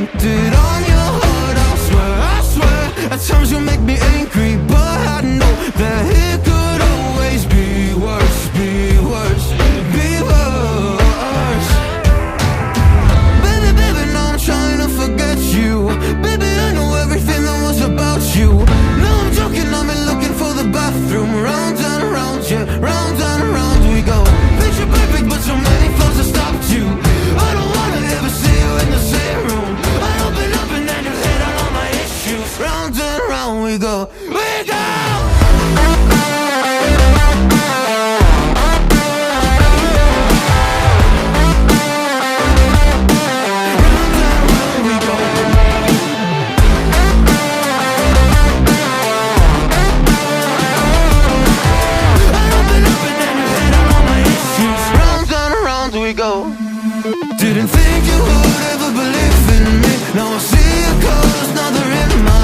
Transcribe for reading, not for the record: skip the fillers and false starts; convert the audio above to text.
painted on your heart. I swear, at times you make me angry, but I know that it could always be worse, be worse, be worse. Baby, baby, now I'm trying to forget you. Baby, I know everything that was about you. No, I'm joking, I've been looking for the bathroom. Round and round, yeah, round and round we go. Picture perfect, but so many flaws have stopped you. I don't wanna ever see you in the same room. I open up and then you hit on all my issues. Round and round we go, we go. Didn't think you would ever believe in me. Now I see your colors, now they're in my